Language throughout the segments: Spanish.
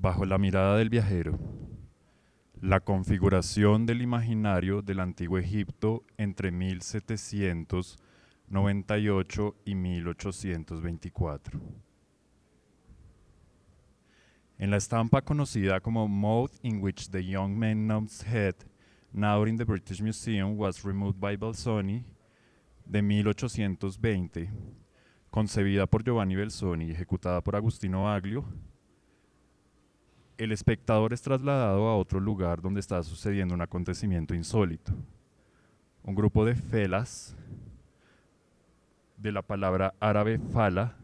Bajo la mirada del viajero, la configuración del imaginario del Antiguo Egipto entre 1798 y 1824. En la estampa conocida como Mode in which the young man's head, now in the British Museum, was removed by Belzoni, de 1820, concebida por Giovanni Belzoni y ejecutada por Agustino Baglio, el espectador es trasladado a otro lugar donde está sucediendo un acontecimiento insólito. Un grupo de felas, de la palabra árabe fala,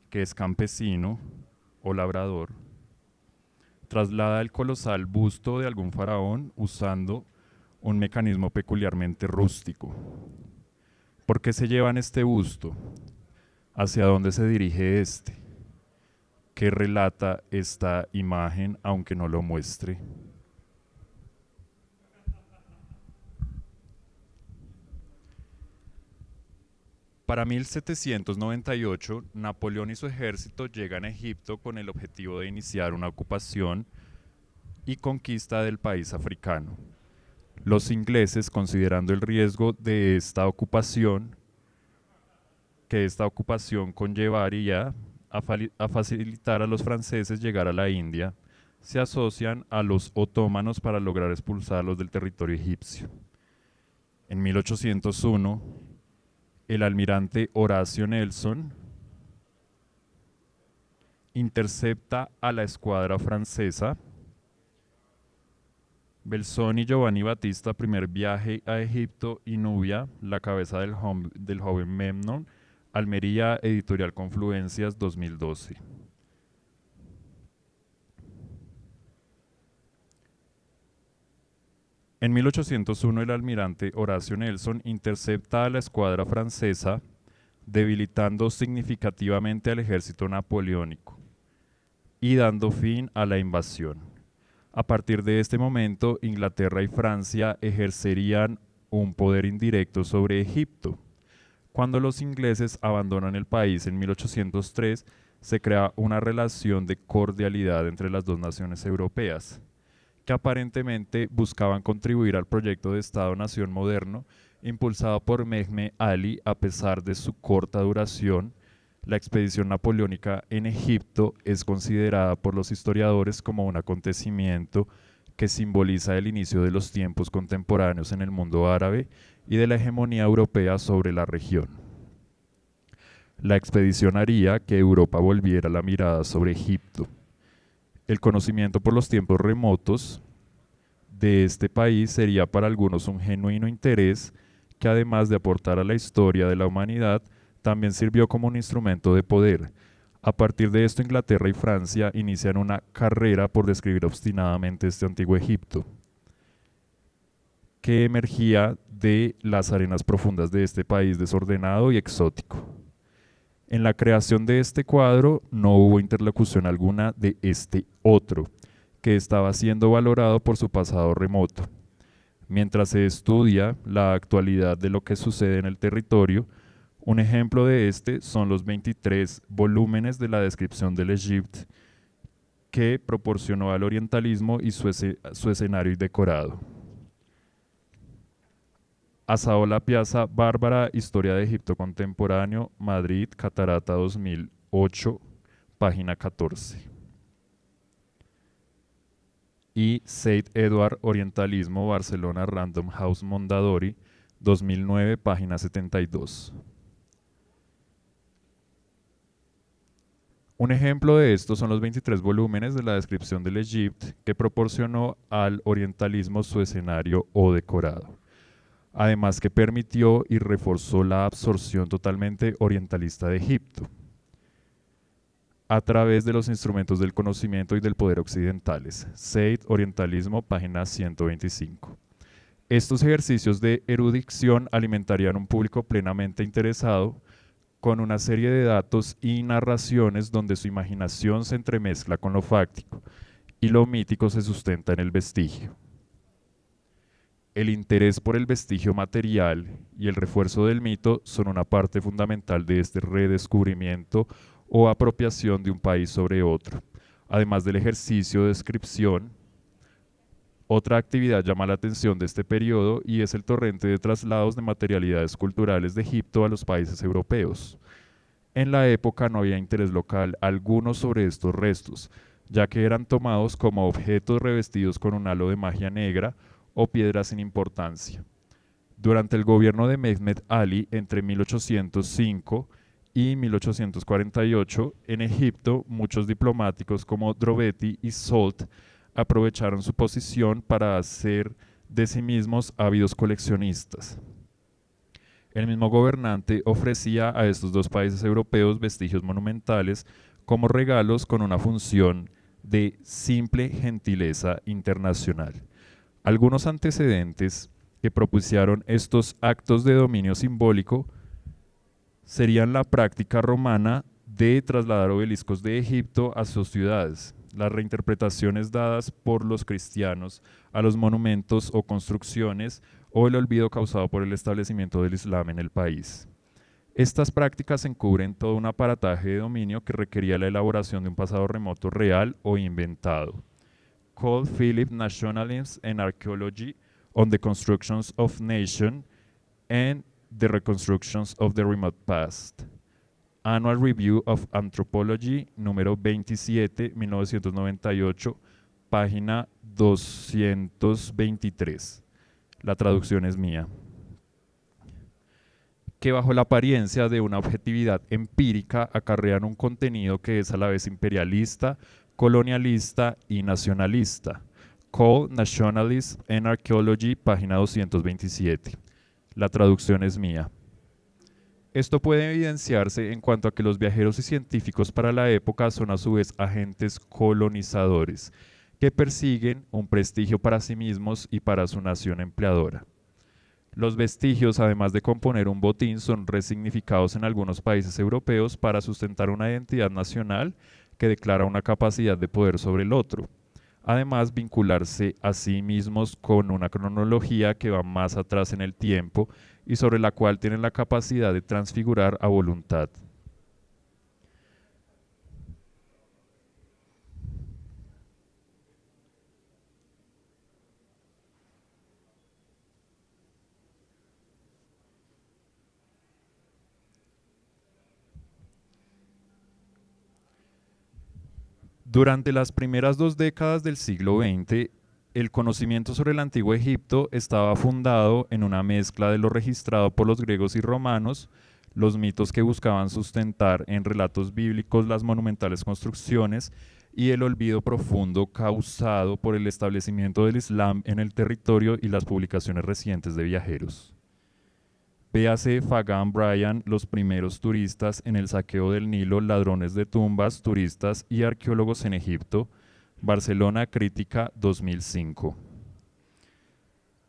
que es campesino o labrador, traslada el colosal busto de algún faraón usando un mecanismo peculiarmente rústico. ¿Por qué se llevan este busto? ¿Hacia dónde se dirige este? ¿Qué relata esta imagen, aunque no lo muestre? Para 1798, Napoleón y su ejército llegan a Egipto con el objetivo de iniciar una ocupación y conquista del país africano. Los ingleses, considerando el riesgo de esta ocupación, que esta ocupación conllevaría a facilitar a los franceses llegar a la India, se asocian a los otomanos para lograr expulsarlos del territorio egipcio. En 1801, el almirante Horacio Nelson intercepta a la escuadra francesa. Belzoni y Giovanni Battista, primer viaje a Egipto y Nubia, la cabeza del joven Memnon, Almería, Editorial Confluencias, 2012. En 1801, el almirante Horacio Nelson intercepta a la escuadra francesa, debilitando significativamente al ejército napoleónico y dando fin a la invasión. A partir de este momento, Inglaterra y Francia ejercerían un poder indirecto sobre Egipto. Cuando los ingleses abandonan el país en 1803, se crea una relación de cordialidad entre las dos naciones europeas, que aparentemente buscaban contribuir al proyecto de Estado-Nación moderno impulsado por Mehmed Ali. A pesar de su corta duración, la expedición napoleónica en Egipto es considerada por los historiadores como un acontecimiento que simboliza el inicio de los tiempos contemporáneos en el mundo árabe y de la hegemonía europea sobre la región. La expedición haría que Europa volviera la mirada sobre Egipto. El conocimiento por los tiempos remotos de este país sería para algunos un genuino interés que, además de aportar a la historia de la humanidad, también sirvió como un instrumento de poder. A partir de esto, Inglaterra y Francia inician una carrera por describir obstinadamente este antiguo Egipto, que emergía de las arenas profundas de este país desordenado y exótico. En la creación de este cuadro no hubo interlocución alguna de este otro, que estaba siendo valorado por su pasado remoto. Mientras se estudia la actualidad de lo que sucede en el territorio, un ejemplo de este son los 23 volúmenes de la descripción del Egipto que proporcionó al orientalismo y su escenario decorado. Asaola Piazza Bárbara, Historia de Egipto Contemporáneo, Madrid, Catarata 2008, página 14. Y Said Edward, Orientalismo, Barcelona, Random House Mondadori, 2009, página 72. Un ejemplo de esto son los 23 volúmenes de la descripción del Egipto que proporcionó al orientalismo su escenario o decorado. Además que permitió y reforzó la absorción totalmente orientalista de Egipto a través de los instrumentos del conocimiento y del poder occidentales. Said, Orientalismo, página 125. Estos ejercicios de erudición alimentarían un público plenamente interesado con una serie de datos y narraciones donde su imaginación se entremezcla con lo fáctico y lo mítico se sustenta en el vestigio. El interés por el vestigio material y el refuerzo del mito son una parte fundamental de este redescubrimiento o apropiación de un país sobre otro, además del ejercicio de descripción. Otra actividad llama la atención de este periodo y es el torrente de traslados de materialidades culturales de Egipto a los países europeos. En la época no había interés local alguno sobre estos restos, ya que eran tomados como objetos revestidos con un halo de magia negra o piedras sin importancia. Durante el gobierno de Mehmed Ali entre 1805 y 1848, en Egipto, muchos diplomáticos como Drobeti y Solt aprovecharon su posición para hacer de sí mismos ávidos coleccionistas. El mismo gobernante ofrecía a estos dos países europeos vestigios monumentales como regalos con una función de simple gentileza internacional. Algunos antecedentes que propiciaron estos actos de dominio simbólico serían la práctica romana de trasladar obeliscos de Egipto a sus ciudades, las reinterpretaciones dadas por los cristianos a los monumentos o construcciones, o el olvido causado por el establecimiento del Islam en el país. Estas prácticas encubren todo un aparataje de dominio que requería la elaboración de un pasado remoto real o inventado. Cole Philip Nationalism and Archaeology on the Constructions of Nation and the Reconstructions of the Remote Past. Annual Review of Anthropology, número 27, 1998, página 223. La traducción es mía. Que bajo la apariencia de una objetividad empírica acarrean un contenido que es a la vez imperialista, colonialista y nacionalista. Cole, Nationalism and Archaeology, página 227. La traducción es mía. Esto puede evidenciarse en cuanto a que los viajeros y científicos para la época son a su vez agentes colonizadores, que persiguen un prestigio para sí mismos y para su nación empleadora. Los vestigios, además de componer un botín, son resignificados en algunos países europeos para sustentar una identidad nacional que declara una capacidad de poder sobre el otro. Además, vincularse a sí mismos con una cronología que va más atrás en el tiempo y sobre la cual tienen la capacidad de transfigurar a voluntad. Durante las primeras 2 décadas del siglo XX, el conocimiento sobre el antiguo Egipto estaba fundado en una mezcla de lo registrado por los griegos y romanos, los mitos que buscaban sustentar en relatos bíblicos las monumentales construcciones y el olvido profundo causado por el establecimiento del Islam en el territorio y las publicaciones recientes de viajeros. Véase Fagan Bryan, Los primeros turistas en el saqueo del Nilo, ladrones de tumbas, turistas y arqueólogos en Egipto, Barcelona Crítica 2005.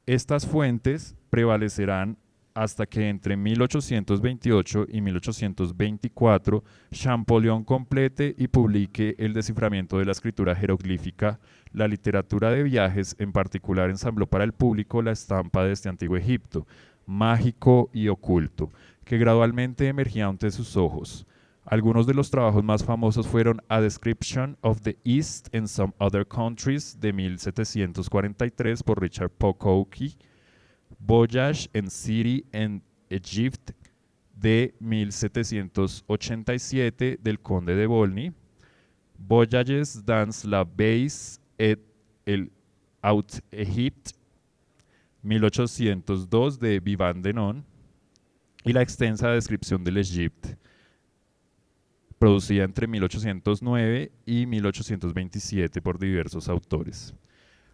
Estas fuentes prevalecerán hasta que entre 1828 y 1824 Champollion complete y publique el desciframiento de la escritura jeroglífica. La literatura de viajes en particular ensambló para el público la estampa de este antiguo Egipto, mágico y oculto, que gradualmente emergía ante sus ojos. Algunos de los trabajos más famosos fueron A Description of the East and Some Other Countries de 1743 por Richard Pococky, Voyage and City and Egypt de 1787 del conde de Volney, Voyages dans la Base et el Haut Egypte 1802 de Vivant Denon y la extensa descripción del Egipto, producida entre 1809 y 1827 por diversos autores.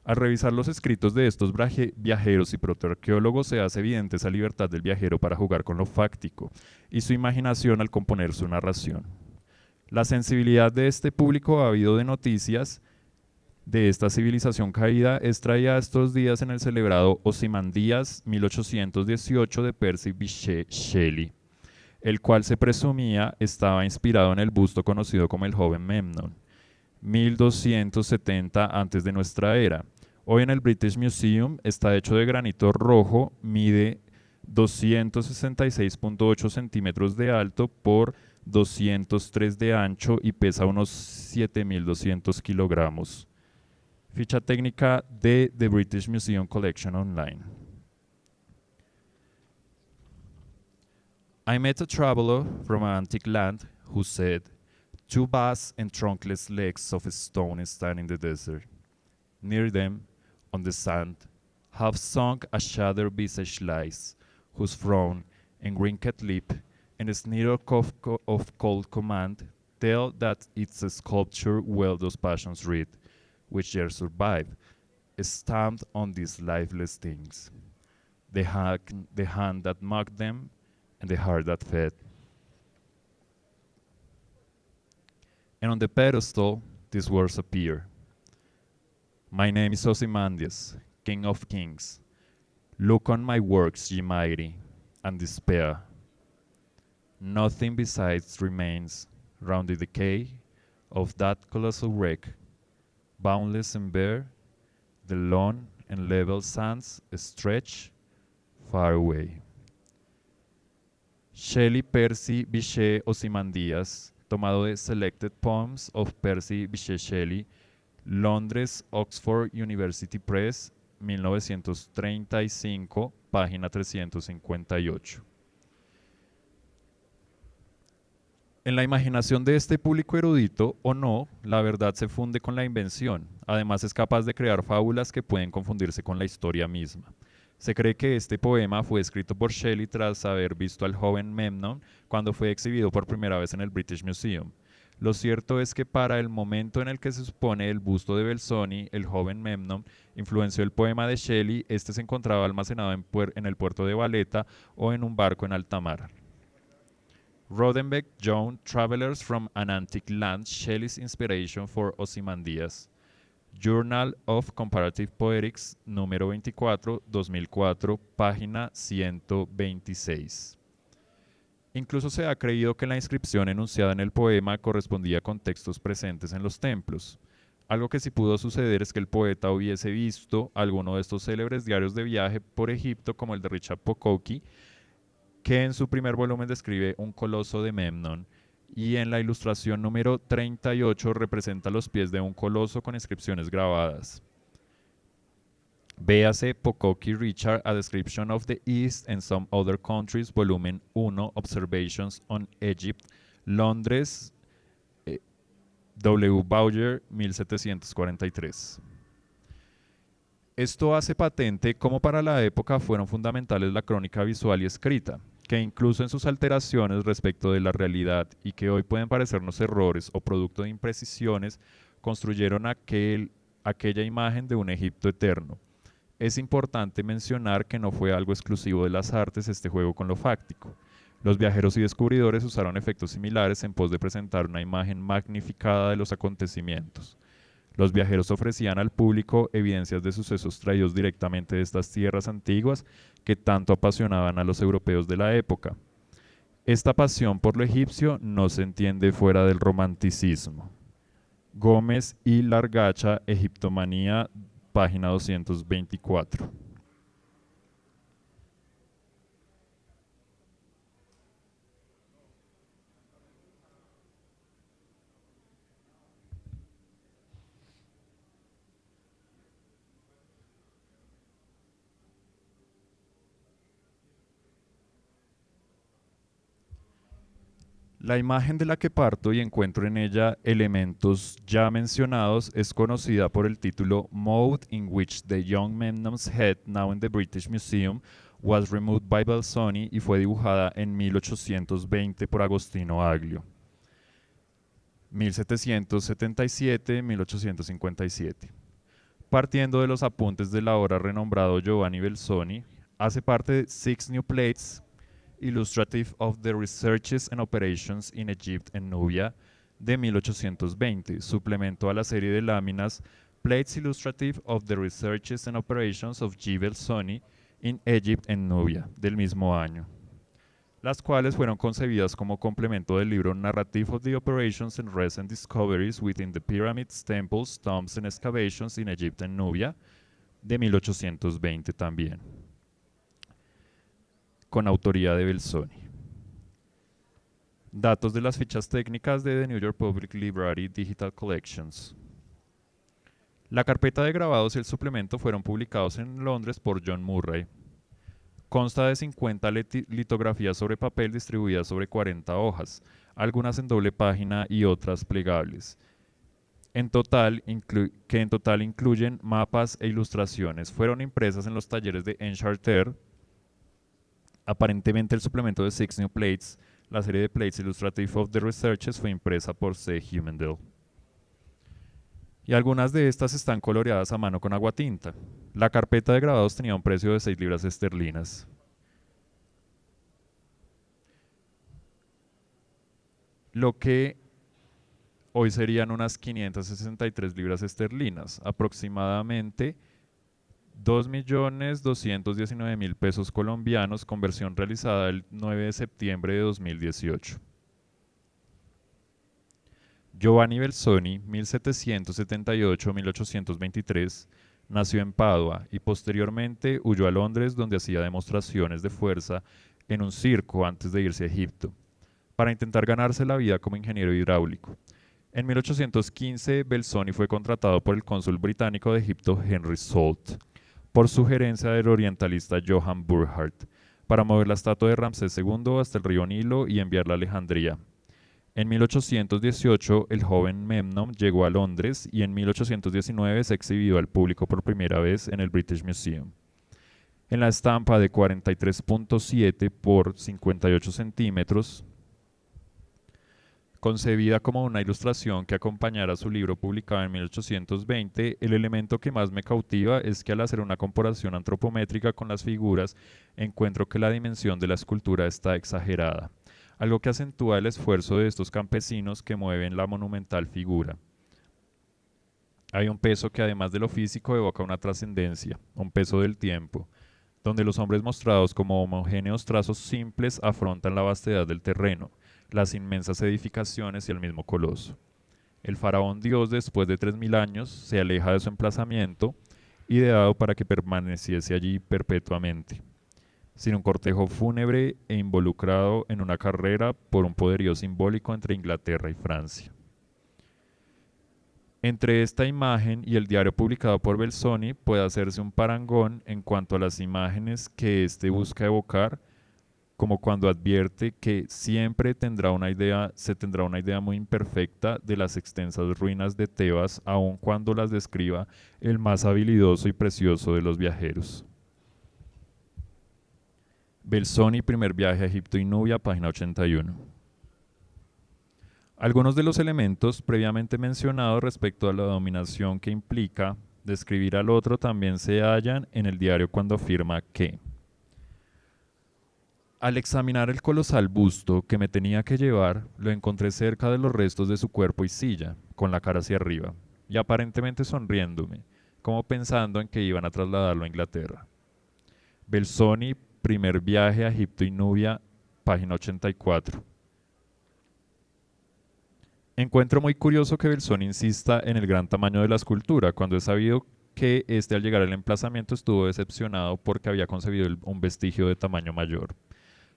Al revisar los escritos de estos viajeros y protoarqueólogos se hace evidente esa libertad del viajero para jugar con lo fáctico y su imaginación al componer su narración. La sensibilidad de este público ávido de noticias de esta civilización caída es traída estos días en el celebrado Ozymandias 1818 de Percy Bysshe Shelley, el cual se presumía estaba inspirado en el busto conocido como el joven Memnon, 1270 antes de nuestra era. Hoy en el British Museum está hecho de granito rojo, mide 266.8 centímetros de alto por 203 de ancho y pesa unos 7.200 kilogramos. Ficha técnica de The British Museum Collection Online. I met a traveler from an antique land who said, "Two vast and trunkless legs of stone stand in the desert. Near them, on the sand, half sunk a shattered visage lies, whose frown and wrinkled lip and a sneer of cold command tell that it's a sculpture well those passions read, which yet survive, stamped on these lifeless things. The hand that mocked them, and the heart that fed. And on the pedestal, these words appear. My name is Ozymandias, King of Kings. Look on my works, ye mighty, and despair. Nothing besides remains round the decay of that colossal wreck. Boundless and bare, the lone and level sands stretch far away. Shelley Percy Bysshe Ozymandias, tomado de Selected Poems of Percy Bysshe Shelley, Londres, Oxford University Press, 1935, página 358. En la imaginación de este público erudito, o no, la verdad se funde con la invención. Además es capaz de crear fábulas que pueden confundirse con la historia misma. Se cree que este poema fue escrito por Shelley tras haber visto al joven Memnon cuando fue exhibido por primera vez en el British Museum. Lo cierto es que para el momento en el que se supone el busto de Belzoni, el joven Memnon influenció el poema de Shelley. Este se encontraba almacenado en el puerto de Valetta o en un barco en alta mar. Rodenbeck, John, Travelers from an Antique Land, Shelley's Inspiration for Ozymandias. Journal of Comparative Poetics, número 24, 2004, página 126. Incluso se ha creído que la inscripción enunciada en el poema correspondía con textos presentes en los templos. Algo que sí pudo suceder es que el poeta hubiese visto alguno de estos célebres diarios de viaje por Egipto, como el de Richard Pococki, que en su primer volumen describe un coloso de Memnon, y en la ilustración número 38 representa los pies de un coloso con inscripciones grabadas. Véase Pococki Richard, A Description of the East and Some Other Countries, volumen 1, Observations on Egypt, Londres, W. Bowyer, 1743. Esto hace patente cómo para la época fueron fundamentales la crónica visual y escrita, que incluso en sus alteraciones respecto de la realidad y que hoy pueden parecernos errores o producto de imprecisiones, construyeron aquella imagen de un Egipto eterno. Es importante mencionar que no fue algo exclusivo de las artes este juego con lo fáctico. Los viajeros y descubridores usaron efectos similares en pos de presentar una imagen magnificada de los acontecimientos. Los viajeros ofrecían al público evidencias de sucesos traídos directamente de estas tierras antiguas que tanto apasionaban a los europeos de la época. Esta pasión por lo egipcio no se entiende fuera del romanticismo. Gómez y Largacha, Egiptomanía, página 224. La imagen de la que parto y encuentro en ella elementos ya mencionados es conocida por el título Mode in which the young Memnon's head, now in the British Museum, was removed by Belzoni, y fue dibujada en 1820 por Agostino Aglio. 1777-1857. Partiendo de los apuntes del ahora renombrado Giovanni Belzoni, hace parte de Six New Plates Illustrative of the Researches and Operations in Egypt and Nubia, de 1820, suplemento a la serie de láminas Plates Illustrative of the Researches and Operations of G. Belzoni in Egypt and Nubia, del mismo año, las cuales fueron concebidas como complemento del libro Narrative of the Operations and Recent Discoveries within the Pyramids, Temples, Tombs and Excavations in Egypt and Nubia, de 1820 también, con autoría de Belzoni. Datos de las fichas técnicas de The New York Public Library Digital Collections. La carpeta de grabados y el suplemento fueron publicados en Londres por John Murray. Consta de 50 litografías sobre papel distribuidas sobre 40 hojas, algunas en doble página y otras plegables. Que en total incluyen mapas e ilustraciones. Fueron impresas en los talleres de Encharter. Aparentemente el suplemento de Six New Plates, la serie de Plates Illustrative of the Researches, fue impresa por C. Humendale. Y algunas de estas están coloreadas a mano con aguatinta. La carpeta de grabados tenía un precio de 6 libras esterlinas. Lo que hoy serían unas 563 libras esterlinas, aproximadamente 2.219.000 pesos colombianos, conversión realizada el 9 de septiembre de 2018. Giovanni Belzoni, 1778-1823, nació en Padua y posteriormente huyó a Londres, donde hacía demostraciones de fuerza en un circo antes de irse a Egipto, para intentar ganarse la vida como ingeniero hidráulico. En 1815, Belzoni fue contratado por el cónsul británico de Egipto, Henry Salt, por sugerencia del orientalista Johann Burckhardt, para mover la estatua de Ramsés II hasta el río Nilo y enviarla a Alejandría. En 1818, el joven Memnon llegó a Londres y en 1819 se exhibió al público por primera vez en el British Museum. En la estampa de 43.7 por 58 centímetros, concebida como una ilustración que acompañara su libro publicado en 1820, el elemento que más me cautiva es que al hacer una comparación antropométrica con las figuras, encuentro que la dimensión de la escultura está exagerada, algo que acentúa el esfuerzo de estos campesinos que mueven la monumental figura. Hay un peso que además de lo físico evoca una trascendencia, un peso del tiempo, donde los hombres mostrados como homogéneos trazos simples afrontan la vastedad del terreno, las inmensas edificaciones y el mismo coloso. El faraón dios, después de 3000 años, se aleja de su emplazamiento, ideado para que permaneciese allí perpetuamente, sin un cortejo fúnebre e involucrado en una carrera por un poderío simbólico entre Inglaterra y Francia. Entre esta imagen y el diario publicado por Belzoni puede hacerse un parangón en cuanto a las imágenes que éste busca evocar, como cuando advierte que siempre se tendrá una idea muy imperfecta de las extensas ruinas de Tebas, aun cuando las describa el más habilidoso y precioso de los viajeros. Belzoni, primer viaje a Egipto y Nubia, página 81. Algunos de los elementos previamente mencionados respecto a la dominación que implica describir al otro también se hallan en el diario cuando afirma que al examinar el colosal busto que me tenía que llevar, lo encontré cerca de los restos de su cuerpo y silla, con la cara hacia arriba, y aparentemente sonriéndome, como pensando en que iban a trasladarlo a Inglaterra. Belzoni, primer viaje a Egipto y Nubia, página 84. Encuentro muy curioso que Belzoni insista en el gran tamaño de la escultura, cuando es sabido que este al llegar al emplazamiento estuvo decepcionado porque había concebido un vestigio de tamaño mayor.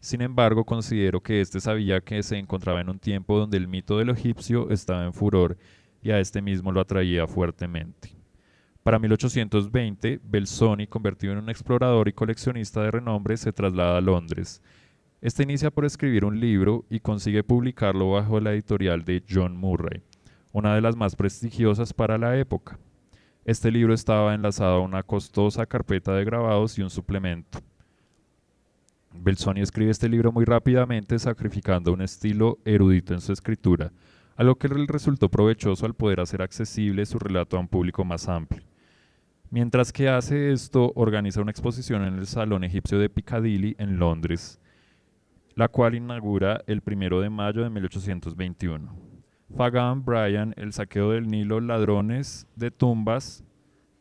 Sin embargo, considero que éste sabía que se encontraba en un tiempo donde el mito de lo egipcio estaba en furor y a este mismo lo atraía fuertemente. Para 1820, Belzoni, convertido en un explorador y coleccionista de renombre, se traslada a Londres. Este inicia por escribir un libro y consigue publicarlo bajo la editorial de John Murray, una de las más prestigiosas para la época. Este libro estaba enlazado a una costosa carpeta de grabados y un suplemento. Belzoni escribe este libro muy rápidamente, sacrificando un estilo erudito en su escritura, algo que le resultó provechoso al poder hacer accesible su relato a un público más amplio. Mientras que hace esto, organiza una exposición en el Salón Egipcio de Piccadilly en Londres, la cual inaugura el 1 de mayo de 1821. Fagan Bryan, el saqueo del Nilo, ladrones de tumbas,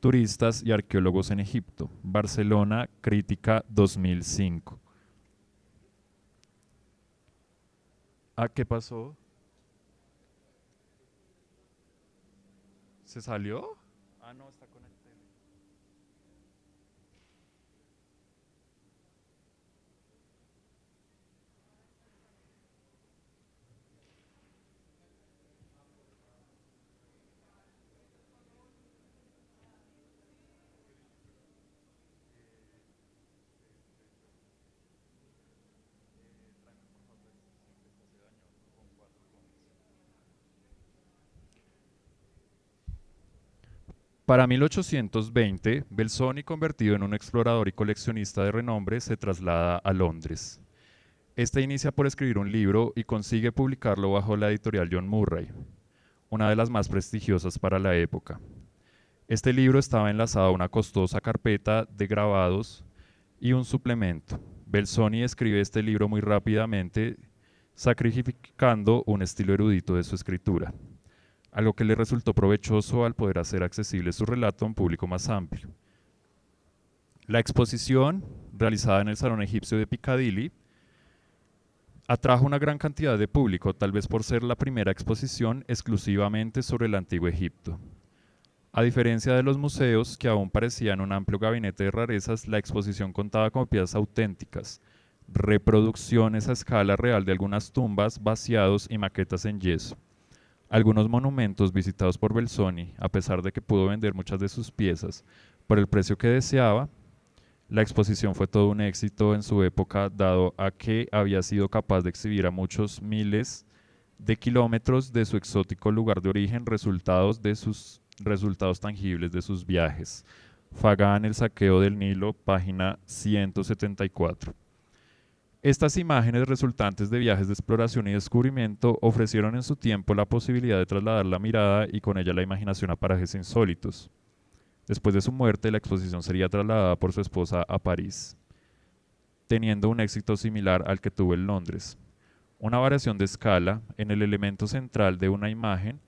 turistas y arqueólogos en Egipto. Barcelona, Crítica 2005. ¿Qué pasó? ¿Se salió? No, está con el tele. Para 1820, Belzoni, convertido en un explorador y coleccionista de renombre, se traslada a Londres. Este inicia por escribir un libro y consigue publicarlo bajo la editorial John Murray, una de las más prestigiosas para la época. Este libro estaba enlazado a una costosa carpeta de grabados y un suplemento. Belzoni escribe este libro muy rápidamente, sacrificando un estilo erudito de su escritura, algo que le resultó provechoso al poder hacer accesible su relato a un público más amplio. La exposición, realizada en el Salón Egipcio de Piccadilly, atrajo una gran cantidad de público, tal vez por ser la primera exposición exclusivamente sobre el Antiguo Egipto. A diferencia de los museos, que aún parecían un amplio gabinete de rarezas, la exposición contaba con piezas auténticas, reproducciones a escala real de algunas tumbas, vaciados y maquetas en yeso. Algunos monumentos visitados por Belzoni, a pesar de que pudo vender muchas de sus piezas por el precio que deseaba, la exposición fue todo un éxito en su época, dado a que había sido capaz de exhibir a muchos miles de kilómetros de su exótico lugar de origen, resultados tangibles de sus viajes. Fagan, El saqueo del Nilo, página 174. Estas imágenes resultantes de viajes de exploración y descubrimiento ofrecieron en su tiempo la posibilidad de trasladar la mirada y con ella la imaginación a parajes insólitos. Después de su muerte, la exposición sería trasladada por su esposa a París, teniendo un éxito similar al que tuvo en Londres. Una variación de escala en el elemento central de una imagen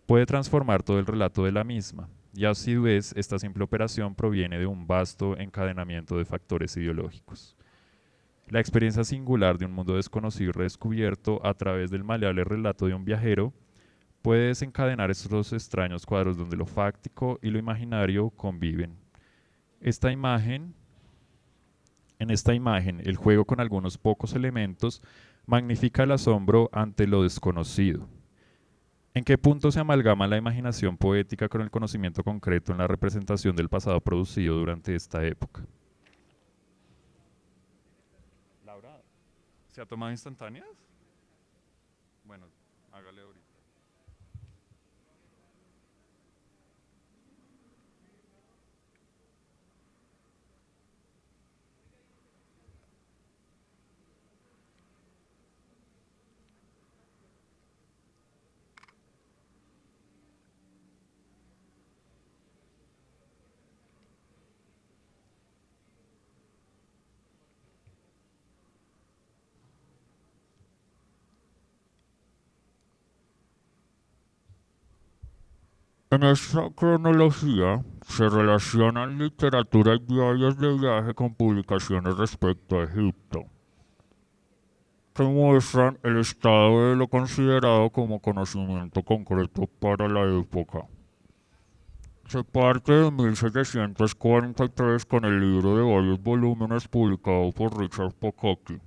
puede transformar todo el relato de la misma, y a su vez esta simple operación proviene de un vasto encadenamiento de factores ideológicos. La experiencia singular de un mundo desconocido y redescubierto a través del maleable relato de un viajero puede desencadenar estos extraños cuadros donde lo fáctico y lo imaginario conviven. En esta imagen, el juego con algunos pocos elementos magnifica el asombro ante lo desconocido. ¿En qué punto se amalgama la imaginación poética con el conocimiento concreto en la representación del pasado producido durante esta época? Laura, ¿se ha tomado instantáneas? Bueno, hágale ahorita. En esta cronología se relacionan literatura y diarios de viaje con publicaciones respecto a Egipto, que muestran el estado de lo considerado como conocimiento concreto para la época. Se parte de 1743 con el libro de varios volúmenes publicado por Richard Pococky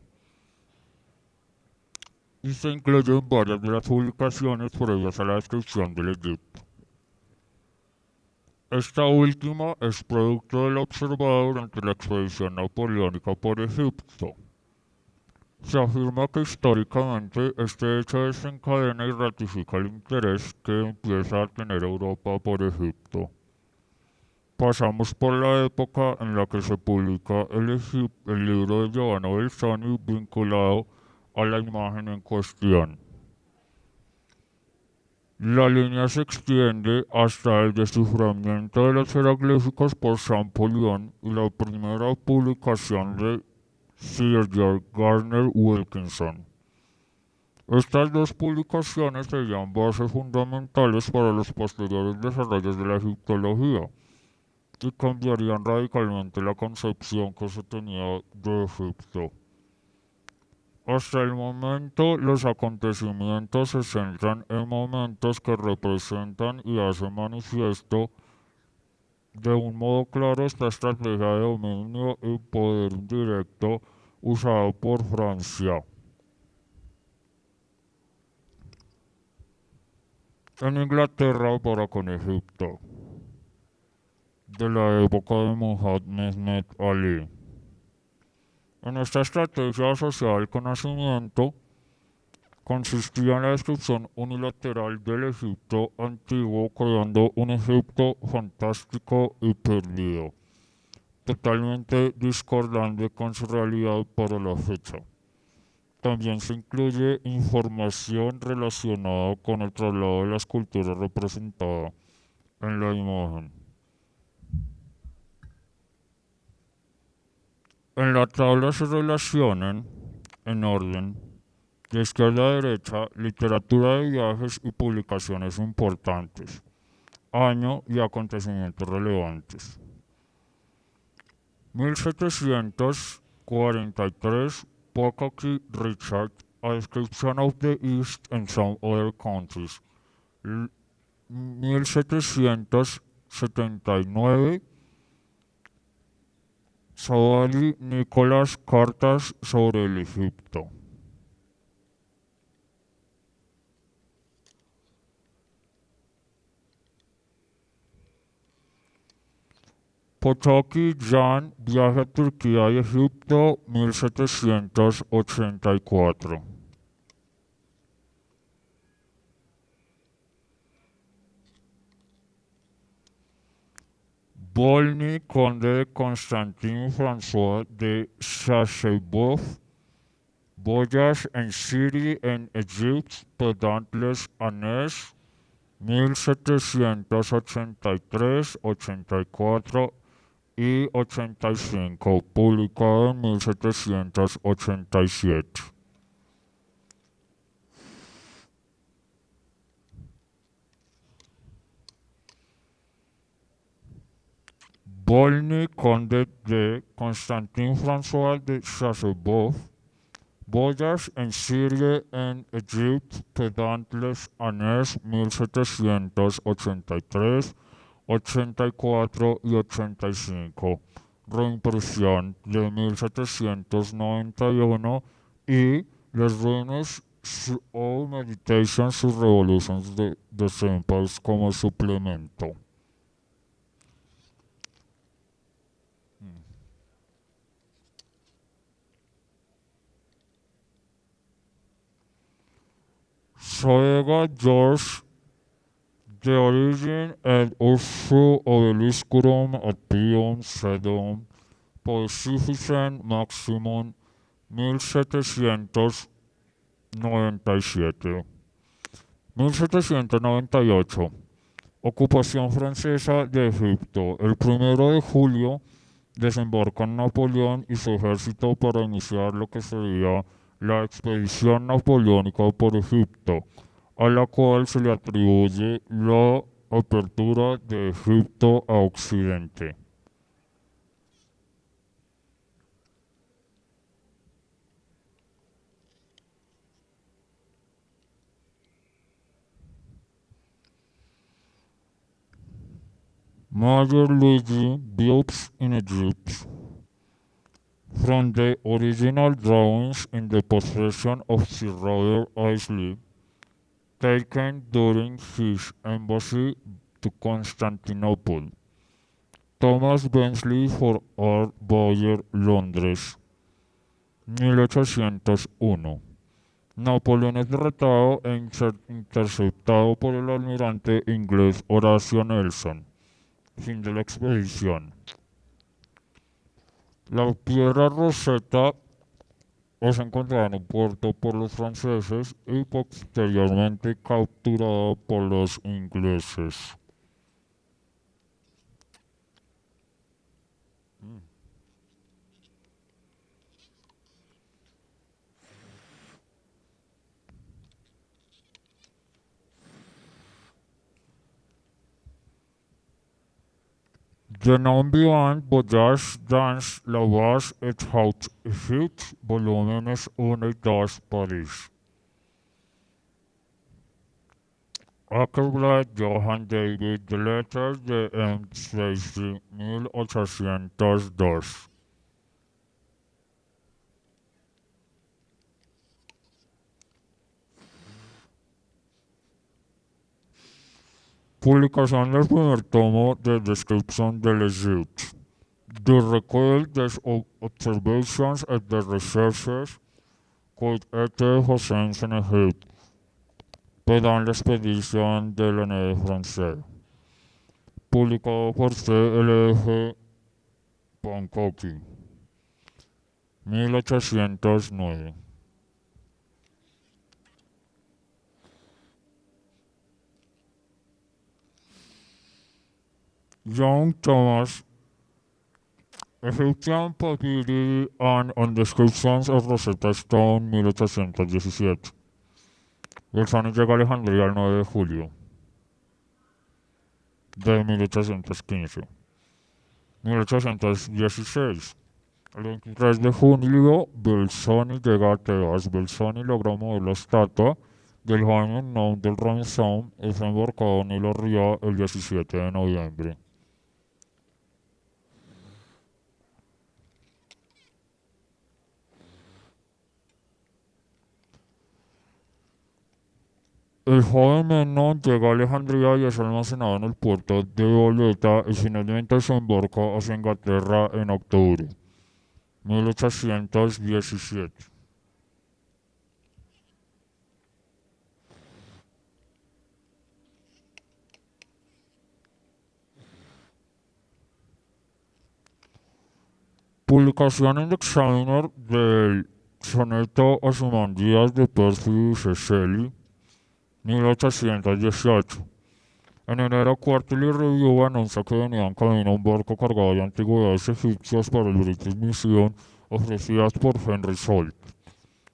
y se incluyen varias de las publicaciones previas a la descripción del Egipto. Esta última es producto de lo observado durante la expedición napoleónica por Egipto. Se afirma que históricamente este hecho desencadena y ratifica el interés que empieza a tener Europa por Egipto. Pasamos por la época en la que se publica el libro de Giovanni Belzoni vinculado a la imagen en cuestión. La línea se extiende hasta el desciframiento de los jeroglíficos por Champollion y la primera publicación de Sir George Gardner Wilkinson. Estas dos publicaciones serían bases fundamentales para los posteriores desarrollos de la egiptología y cambiarían radicalmente la concepción que se tenía de Egipto. Hasta el momento, los acontecimientos se centran en momentos que representan y hacen manifiesto de un modo claro esta estrategia de dominio y poder indirecto usado por Francia. En Inglaterra para con Egipto, de la época de Muhammad Mehmed Ali. En esta estrategia asociada al conocimiento, consistía en la descripción unilateral del Egipto antiguo, creando un Egipto fantástico y perdido, totalmente discordante con su realidad para la fecha. También se incluye información relacionada con el traslado de la escultura representada en la imagen. En la tabla se relacionan, en orden, de izquierda a derecha, literatura de viajes y publicaciones importantes, año y acontecimientos relevantes. 1743, Pocock Richard, A Description of the East and Some Other Countries. 1779, Savary Nicholas, Cartas sobre el Egipto. Potocki Jan, Viaje a Turquía y Egipto, 1784. Volney, conde de Constantin François de Chassebeuf, Voyage en Syrie en Égypte pendant les années 1783, 84 y 85, publicado en 1787. Volney, conde de Constantin François de Chassebeuf, Voyage en Syrie en Égypte pendant les années 1783, 84 y 85, reimpresión de 1791 y Les Ruines ou Meditations sur Revolutions de Saint-Paul como suplemento. Soega George, The Origin and Issue Obeliscurum Appium Sedum, Pacificem Maximum, 1797. 1798. Ocupación francesa de Egipto. El 1 de julio desembarcan Napoleón y su ejército para iniciar lo que sería la expedición napoleónica por Egipto, a la cual se le atribuye la apertura de Egipto a Occidente. Major Luigi builds in Egypt. From the original drawings in the possession of Sir Robert Isley, taken during his embassy to Constantinople. Thomas Bensley for Art Boyer, Londres, 1801. Napoleón es derrotado e interceptado por el almirante inglés Horatio Nelson. Fin de la expedición. La piedra Rosetta es encontrada en un puerto por los franceses y posteriormente capturada por los ingleses. De nom vivant, Voyage dans la vache et haute Égypte, volúmenes 1 y 2, París. Ackerblad, Johann David, The Letters de M. Swayze, 1802. Publicación del primer tomo de Description de l'Egypte. The record des observations and the researches quod était Hossens en Égypte, pendant l'expédition de l'année française, publicado por C.L.F. Pankoki, 1809. John Thomas, Egyptian Papyri and on Descriptions of Rosetta Stone, 1817. Wilson llega a Alejandría el 9 de julio de 1815. 1816. El 23 de julio, Belzoni llega a Tebas. Belzoni logra mover la estatua del joven unknown del Ramsón y fue embarcado en el río el 17 de noviembre. El joven Menón llega a Alejandría y es almacenado en el puerto de Boleta y finalmente se embarca hacia Inglaterra en octubre 1817. Publicación en The Examiner del soneto Ozymandias de Percy Shelley, 1818. En enero, Quarterly Review anuncia que venía en camino un barco cargado de antigüedades egipcias para el British Museum, ofrecidas por Henry Salt.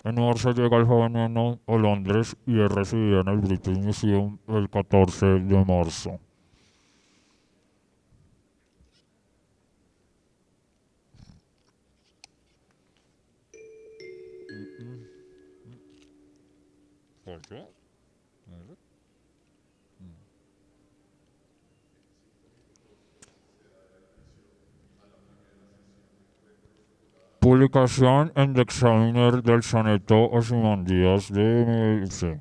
En marzo llega el joven a Londres y es recibido en el British Museum el 14 de marzo. ¿Por qué? Publicación en The Examiner del soneto Ozymandias de M.C.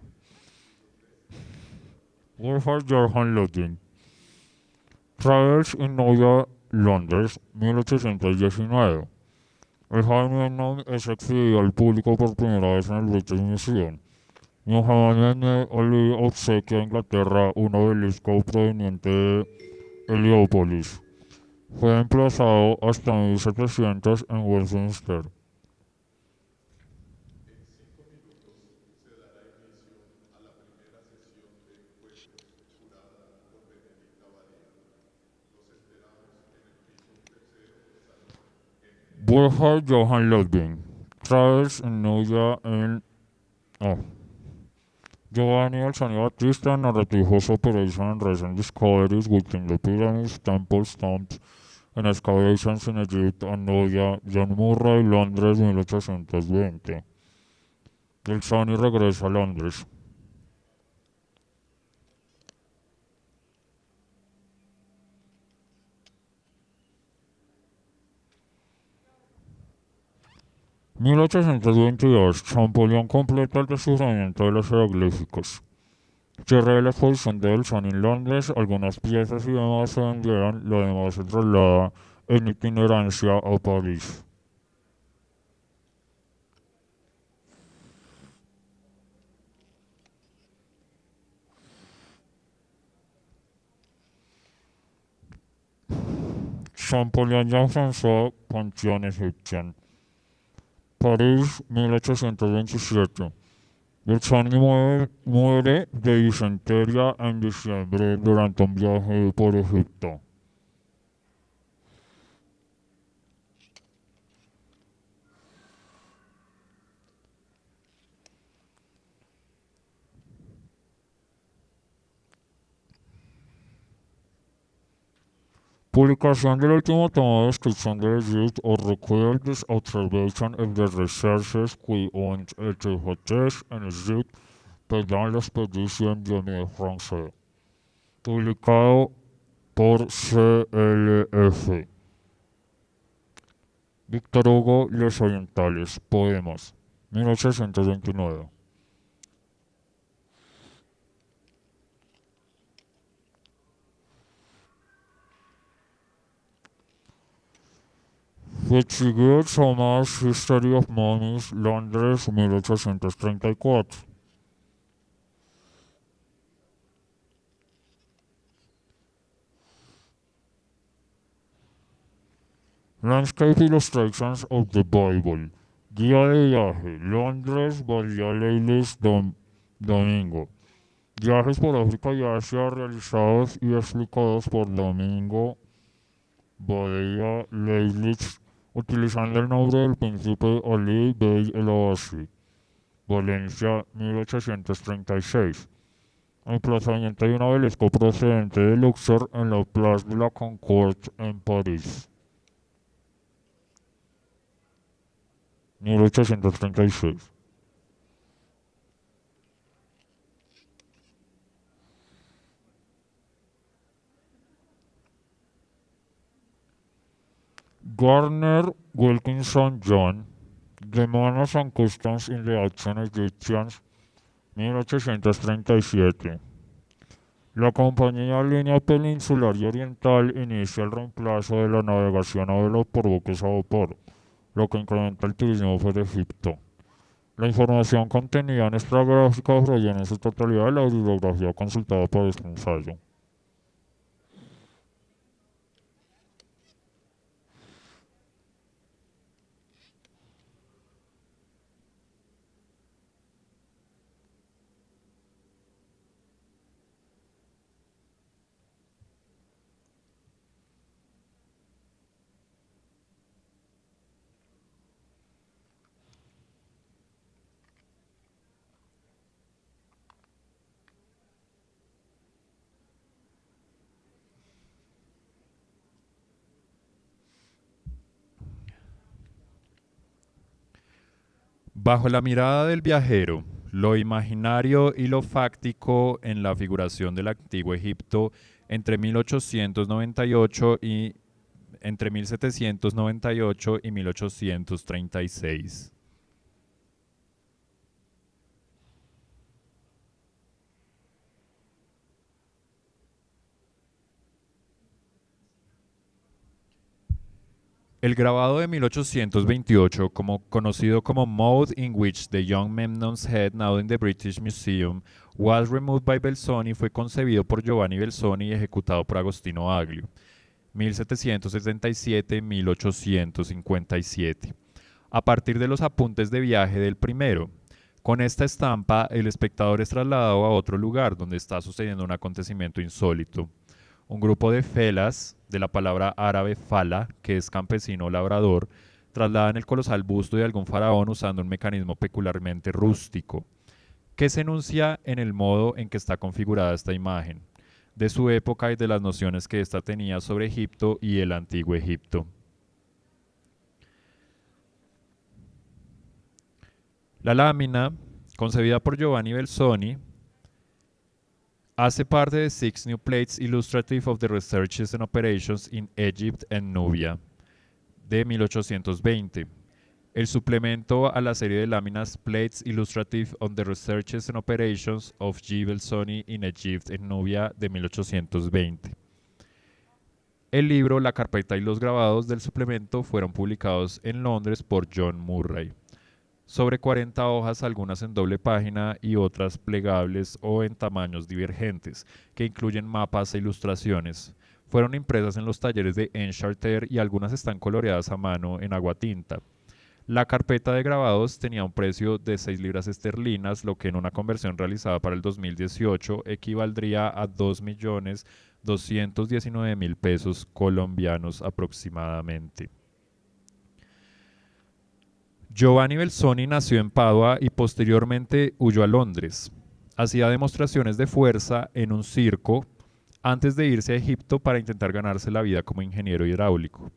Wolfgang Johann Ludwig. Travels in New Londres, 1819. El joven es exhibido al público por primera vez en el British Museum. Muhammad Ali obsequia a Inglaterra un obelisco proveniente de Heliópolis. Fue emplazado hasta 1700 en Westminster. Wolfgang Johann Ludwig. Travels in New en... Giovanni Alzani Battista, Narrative Operation and Recent Discoveries within the Pyramids, Temples, Tombs, and Excavations in Egypt and Nubia, John Murray, Londres, 1820. Alzani regresa a Londres. En 1822, Champollion completa el descubrimiento de los jeroglíficos. Cierre de la exposición de Belzoni en Londres, algunas piezas y demás se vendieron, lo demás se traslada en itinerancia a París. Champollion Jean-François, Pantheon Egyptian. París, 1827. Belzoni muere de disentería en diciembre durante un viaje por Egipto. Publicación del último tomo de Description de Egypt or required this observation of the researches qui ont été faites en Egypte pendant l'expédition de l'année française. Publicado por C.L.F. Víctor Hugo, Los Orientales, Poemas, 1829. Fitzgibbon Thomas, History of Mummies, Londres, 1834. Landscape Illustrations of the Bible. Guía de viaje. Londres, Bahía Leilis, Domingo. Viajes por África y Asia realizados y explicados por Domingo Bahía Leilis, utilizando el nombre del príncipe Ali Bey el Abbasi. Valencia, 1836. Emplazamiento de un obelisco procedente de Luxor en la Place de la Concorde en París. 1836. Gardner Wilkinson John, The Manners and Customs in the Ancient Egyptians, 1837. La compañía Línea Peninsular y Oriental inicia el reemplazo de la navegación a vela por buques a vapor, lo que incrementa el turismo por Egipto. La información contenida en esta gráfica proviene en su totalidad de la bibliografía consultada para este ensayo. Bajo la mirada del viajero, lo imaginario y lo fáctico en la figuración del antiguo Egipto entre 1898 y entre 1798 y 1836. El grabado de 1828, conocido como Mode in which the Young Memnon's Head, now in the British Museum, was removed by Belzoni, fue concebido por Giovanni Belzoni y ejecutado por Agostino Aglio, 1777-1857, a partir de los apuntes de viaje del primero. Con esta estampa, el espectador es trasladado a otro lugar donde está sucediendo un acontecimiento insólito. Un grupo de felas, de la palabra árabe fala, que es campesino o labrador, trasladan el colosal busto de algún faraón usando un mecanismo peculiarmente rústico, que se enuncia en el modo en que está configurada esta imagen, de su época y de las nociones que ésta tenía sobre Egipto y el antiguo Egipto. La lámina, concebida por Giovanni Belzoni, hace parte de Six New Plates Illustrative of the Researches and Operations in Egypt and Nubia, de 1820. El suplemento a la serie de láminas Plates Illustrative on the Researches and Operations of G. Belzoni in Egypt and Nubia, de 1820. El libro, la carpeta y los grabados del suplemento fueron publicados en Londres por John Murray. Sobre 40 hojas, algunas en doble página y otras plegables o en tamaños divergentes, que incluyen mapas e ilustraciones. Fueron impresas en los talleres de Encharter y algunas están coloreadas a mano en aguatinta. La carpeta de grabados tenía un precio de 6 libras esterlinas, lo que en una conversión realizada para el 2018 equivaldría a 2.219.000 pesos colombianos aproximadamente. Giovanni Belzoni nació en Padua y posteriormente huyó a Londres. Hacía demostraciones de fuerza en un circo antes de irse a Egipto para intentar ganarse la vida como ingeniero hidráulico.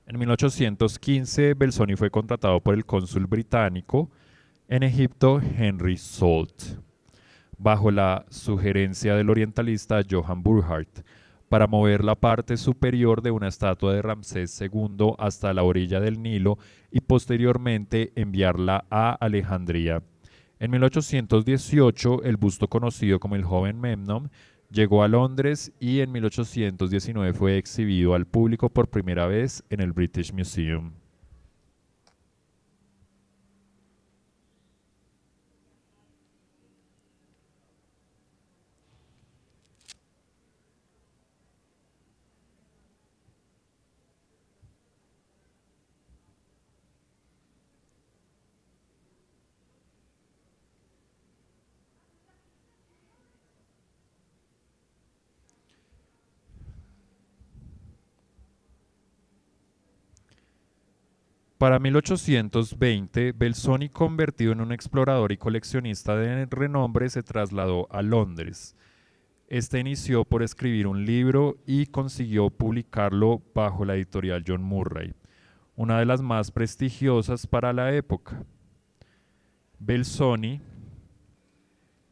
En 1815, Belzoni fue contratado por el cónsul británico en Egipto, Henry Salt, bajo la sugerencia del orientalista Johann Burckhardt, para mover la parte superior de una estatua de Ramsés II hasta la orilla del Nilo y posteriormente enviarla a Alejandría. En 1818, el busto conocido como el joven Memnon Llegó a Londres y en 1819 fue exhibido al público por primera vez en el British Museum. Para 1820, Belzoni, convertido en un explorador y coleccionista de renombre, se trasladó a Londres. Este inició por escribir un libro y consiguió publicarlo bajo la editorial John Murray, una de las más prestigiosas para la época. Belzoni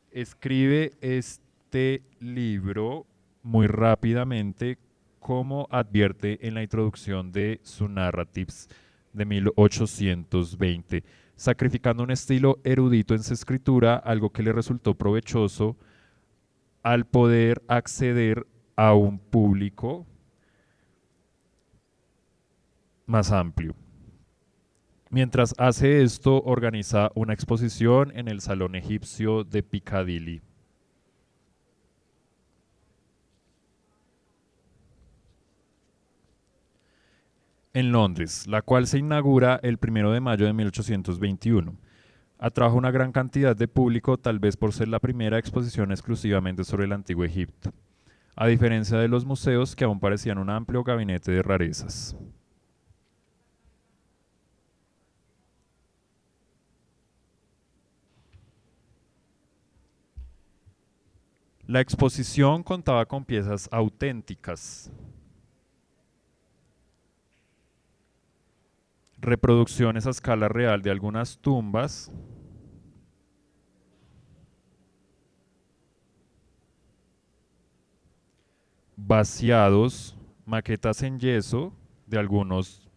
escribe este libro muy rápidamente, como advierte en la introducción de su Narratives de 1820, sacrificando un estilo erudito en su escritura, algo que le resultó provechoso al poder acceder a un público más amplio. Mientras hace esto, organiza una exposición en el Salón Egipcio de Piccadilly. En Londres, la cual se inaugura el 1 de mayo de 1821. Atrajo una gran cantidad de público, tal vez por ser la primera exposición exclusivamente sobre el antiguo Egipto, a diferencia de los museos que aún parecían un amplio gabinete de rarezas. La exposición contaba con piezas auténticas, reproducciones a escala real de algunas tumbas, vaciados, maquetas en yeso de algunos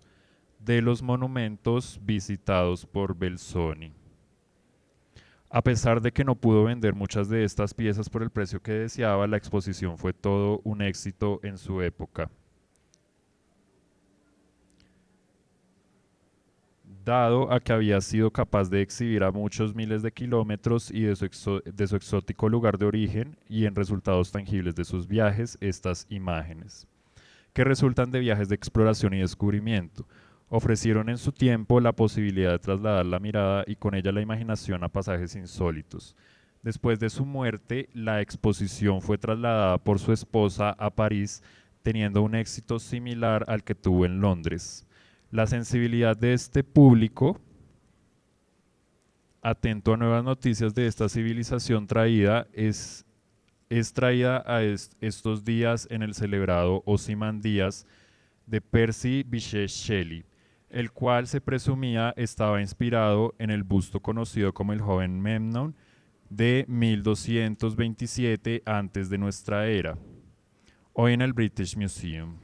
de los monumentos visitados por Belzoni. A pesar de que no pudo vender muchas de estas piezas por el precio que deseaba, la exposición fue todo un éxito en su época. Dado a que había sido capaz de exhibir a muchos miles de kilómetros y de su exótico lugar de origen y en resultados tangibles de sus viajes, estas imágenes, que resultan de viajes de exploración y descubrimiento, ofrecieron en su tiempo la posibilidad de trasladar la mirada y con ella la imaginación a pasajes insólitos. Después de su muerte, la exposición fue trasladada por su esposa a París, teniendo un éxito similar al que tuvo en Londres. La sensibilidad de este público, atento a nuevas noticias de esta civilización traída, es traída a estos días en el celebrado Ozymandias de Percy Bysshe Shelley, el cual se presumía estaba inspirado en el busto conocido como el joven Memnon de 1227 antes de nuestra era, hoy en el British Museum.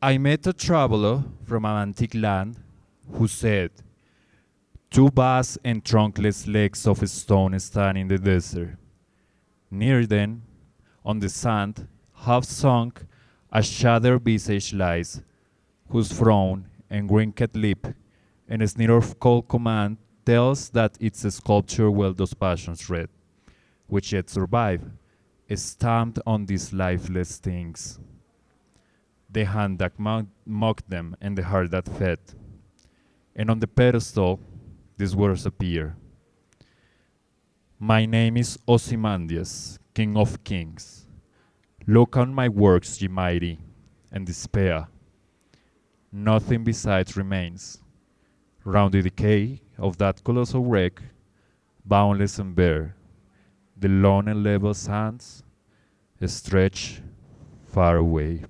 I met a traveler from an antique land who said, "Two vast and trunkless legs of stone stand in the desert. Near them, on the sand, half sunk, a shattered visage lies, whose frown and wrinkled lip and a sneer of cold command tells that it's a sculpture well those passions read, which yet survive, stamped on these lifeless things. The hand that mocked them and the heart that fed. And on the pedestal, these words appear. My name is Ozymandias, King of Kings. Look on my works, ye mighty, and despair. Nothing besides remains. Round the decay of that colossal wreck, boundless and bare, the lone and level sands stretch far away.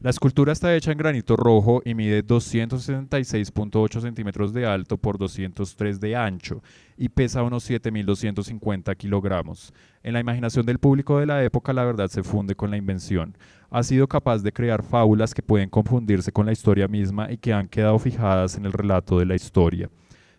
La escultura está hecha en granito rojo y mide 276.8 centímetros de alto por 203 de ancho y pesa unos 7.250 kilogramos. En la imaginación del público de la época la verdad se funde con la invención. Ha sido capaz de crear fábulas que pueden confundirse con la historia misma y que han quedado fijadas en el relato de la historia.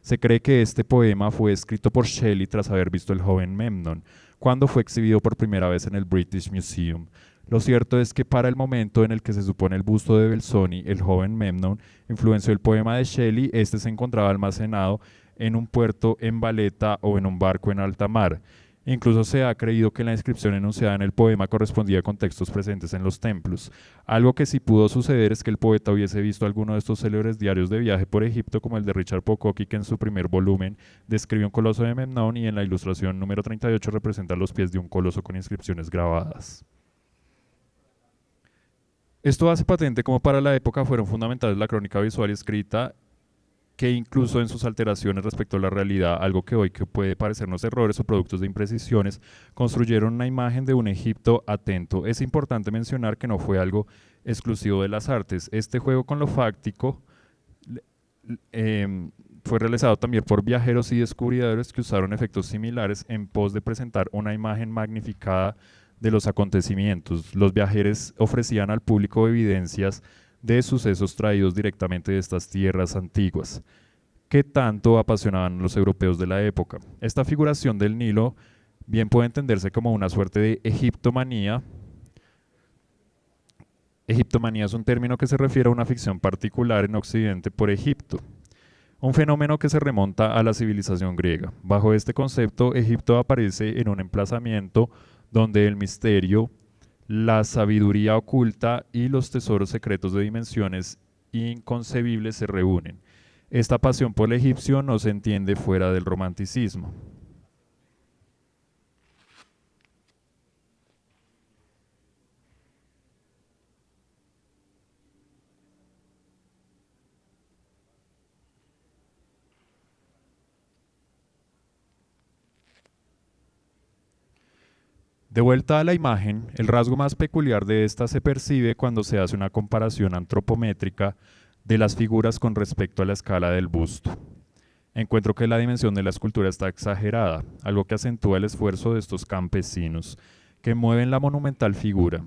Se cree que este poema fue escrito por Shelley tras haber visto El joven Memnon, cuando fue exhibido por primera vez en el British Museum. Lo cierto es que para el momento en el que se supone el busto de Belzoni, el joven Memnon, influenció el poema de Shelley, este se encontraba almacenado en un puerto en Valeta o en un barco en alta mar. Incluso se ha creído que la inscripción enunciada en el poema correspondía con textos presentes en los templos. Algo que sí pudo suceder es que el poeta hubiese visto alguno de estos célebres diarios de viaje por Egipto, como el de Richard Pocock, que en su primer volumen describe un coloso de Memnón y en la ilustración número 38 representa los pies de un coloso con inscripciones grabadas. Esto hace patente como para la época fueron fundamentales la crónica visual y escrita, que incluso en sus alteraciones respecto a la realidad, algo que hoy que puede parecernos errores o productos de imprecisiones, construyeron una imagen de un Egipto atento. Es importante mencionar que no fue algo exclusivo de las artes. Este juego con lo fáctico fue realizado también por viajeros y descubridores que usaron efectos similares en pos de presentar una imagen magnificada de los acontecimientos. Los viajeros ofrecían al público evidencias de sucesos traídos directamente de estas tierras antiguas, que tanto apasionaban a los europeos de la época. Esta figuración del Nilo bien puede entenderse como una suerte de egiptomanía. Egiptomanía es un término que se refiere a una ficción particular en Occidente por Egipto, un fenómeno que se remonta a la civilización griega. Bajo este concepto, Egipto aparece en un emplazamiento donde el misterio, la sabiduría oculta y los tesoros secretos de dimensiones inconcebibles se reúnen. Esta pasión por el egipcio no se entiende fuera del romanticismo. De vuelta a la imagen, el rasgo más peculiar de esta se percibe cuando se hace una comparación antropométrica de las figuras con respecto a la escala del busto. Encuentro que la dimensión de la escultura está exagerada, algo que acentúa el esfuerzo de estos campesinos que mueven la monumental figura.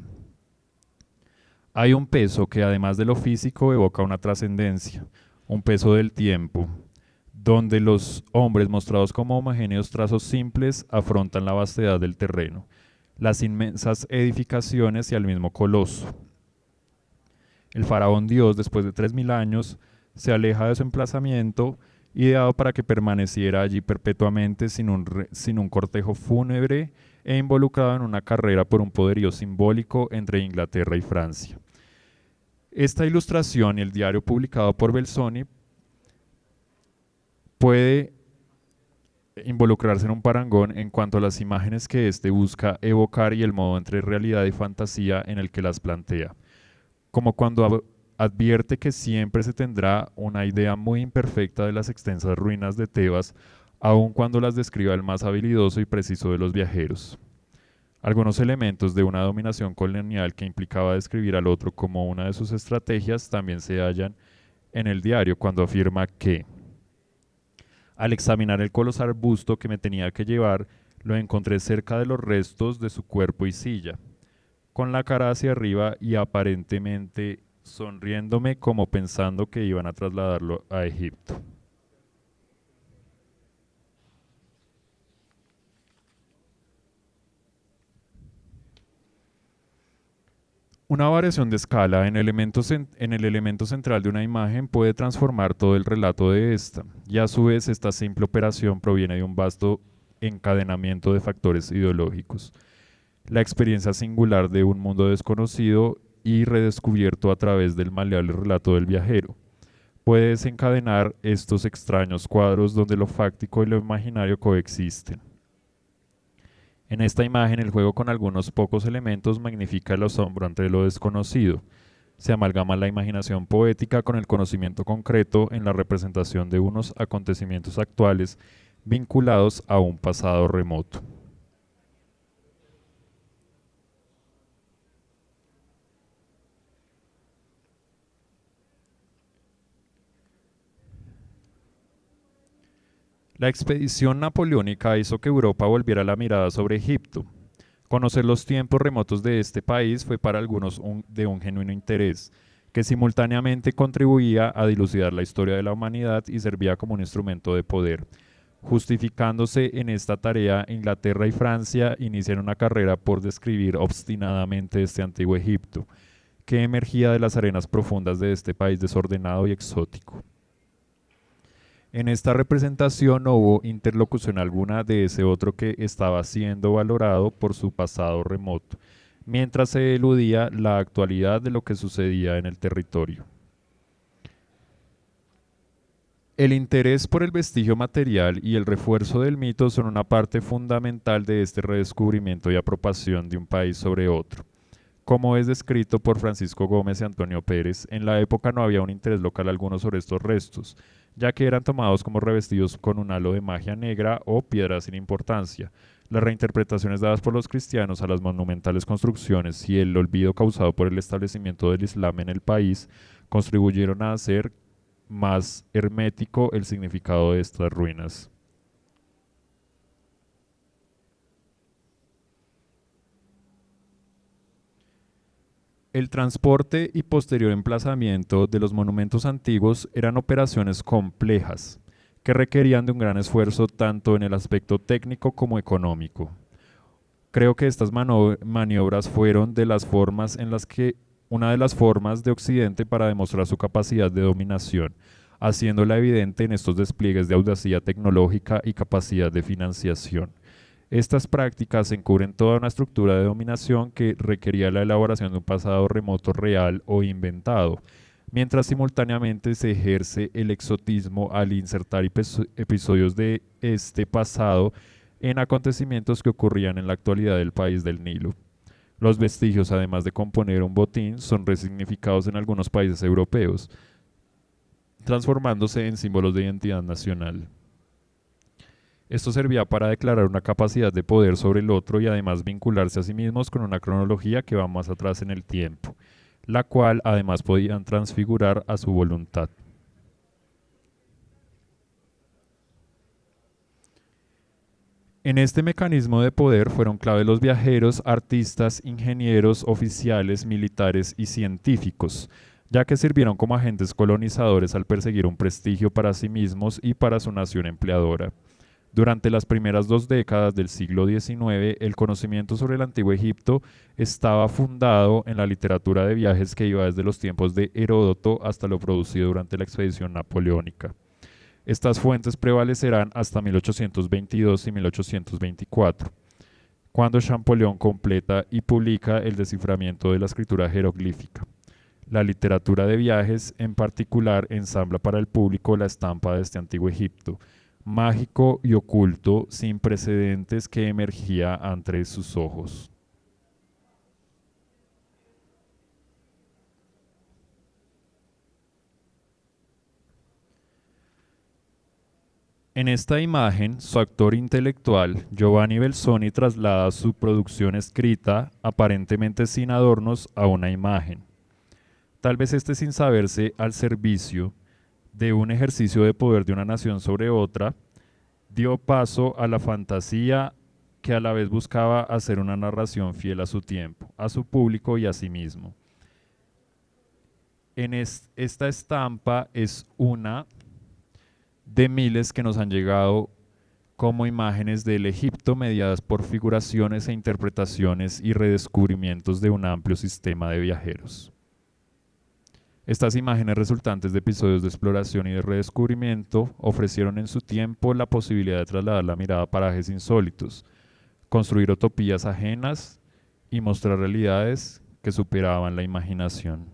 Hay un peso que además de lo físico evoca una trascendencia, un peso del tiempo, donde los hombres mostrados como homogéneos trazos simples afrontan la vastedad del terreno, las inmensas edificaciones y al mismo coloso. El faraón Dios, después de 3000 años, se aleja de su emplazamiento, ideado para que permaneciera allí perpetuamente sin un cortejo fúnebre e involucrado en una carrera por un poderío simbólico entre Inglaterra y Francia. Esta ilustración y el diario publicado por Belzoni puede involucrarse en un parangón en cuanto a las imágenes que éste busca evocar y el modo entre realidad y fantasía en el que las plantea, como cuando advierte que siempre se tendrá una idea muy imperfecta de las extensas ruinas de Tebas, aun cuando las describa el más habilidoso y preciso de los viajeros. Algunos elementos de una dominación colonial que implicaba describir al otro como una de sus estrategias también se hallan en el diario cuando afirma que al examinar el colosal busto que me tenía que llevar, lo encontré cerca de los restos de su cuerpo y silla, con la cara hacia arriba y aparentemente sonriéndome como pensando que iban a trasladarlo a Egipto. Una variación de escala en en el elemento central de una imagen puede transformar todo el relato de esta, y a su vez esta simple operación proviene de un vasto encadenamiento de factores ideológicos. La experiencia singular de un mundo desconocido y redescubierto a través del maleable relato del viajero puede desencadenar estos extraños cuadros donde lo fáctico y lo imaginario coexisten. En esta imagen, el juego con algunos pocos elementos magnifica el asombro ante lo desconocido. Se amalgama la imaginación poética con el conocimiento concreto en la representación de unos acontecimientos actuales vinculados a un pasado remoto. La expedición napoleónica hizo que Europa volviera la mirada sobre Egipto. Conocer los tiempos remotos de este país fue para algunos de un genuino interés, que simultáneamente contribuía a dilucidar la historia de la humanidad y servía como un instrumento de poder. Justificándose en esta tarea, Inglaterra y Francia inician una carrera por describir obstinadamente este antiguo Egipto, que emergía de las arenas profundas de este país desordenado y exótico. En esta representación no hubo interlocución alguna de ese otro que estaba siendo valorado por su pasado remoto, mientras se eludía la actualidad de lo que sucedía en el territorio. El interés por el vestigio material y el refuerzo del mito son una parte fundamental de este redescubrimiento y apropiación de un país sobre otro. Como es descrito por Francisco Gómez y Antonio Pérez, en la época no había un interés local alguno sobre estos restos, ya que eran tomados como revestidos con un halo de magia negra o piedras sin importancia. Las reinterpretaciones dadas por los cristianos a las monumentales construcciones y el olvido causado por el establecimiento del Islam en el país contribuyeron a hacer más hermético el significado de estas ruinas. El transporte y posterior emplazamiento de los monumentos antiguos eran operaciones complejas que requerían de un gran esfuerzo tanto en el aspecto técnico como económico. Creo que estas maniobras fueron de las formas en las que una de las formas de Occidente para demostrar su capacidad de dominación, haciéndola evidente en estos despliegues de audacia tecnológica y capacidad de financiación. Estas prácticas encubren toda una estructura de dominación que requería la elaboración de un pasado remoto real o inventado, mientras simultáneamente se ejerce el exotismo al insertar episodios de este pasado en acontecimientos que ocurrían en la actualidad del país del Nilo. Los vestigios, además de componer un botín, son resignificados en algunos países europeos, transformándose en símbolos de identidad nacional. Esto servía para declarar una capacidad de poder sobre el otro y además vincularse a sí mismos con una cronología que va más atrás en el tiempo, la cual además podían transfigurar a su voluntad. En este mecanismo de poder fueron clave los viajeros, artistas, ingenieros, oficiales, militares y científicos, ya que sirvieron como agentes colonizadores al perseguir un prestigio para sí mismos y para su nación empleadora. Durante las primeras 2 décadas del siglo XIX, el conocimiento sobre el antiguo Egipto estaba fundado en la literatura de viajes que iba desde los tiempos de Heródoto hasta lo producido durante la expedición napoleónica. Estas fuentes prevalecerán hasta 1822 y 1824, cuando Champollion completa y publica el desciframiento de la escritura jeroglífica. La literatura de viajes, en particular, ensambla para el público la estampa de este antiguo Egipto, mágico y oculto, sin precedentes, que emergía ante sus ojos. En esta imagen, su actor intelectual, Giovanni Belzoni, traslada su producción escrita, aparentemente sin adornos, a una imagen. Tal vez este sin saberse al servicio de un ejercicio de poder de una nación sobre otra, dio paso a la fantasía que a la vez buscaba hacer una narración fiel a su tiempo, a su público y a sí mismo. Esta estampa es una de miles que nos han llegado como imágenes del Egipto mediadas por figuraciones e interpretaciones y redescubrimientos de un amplio sistema de viajeros. Estas imágenes resultantes de episodios de exploración y de redescubrimiento ofrecieron en su tiempo la posibilidad de trasladar la mirada a parajes insólitos, construir utopías ajenas y mostrar realidades que superaban la imaginación.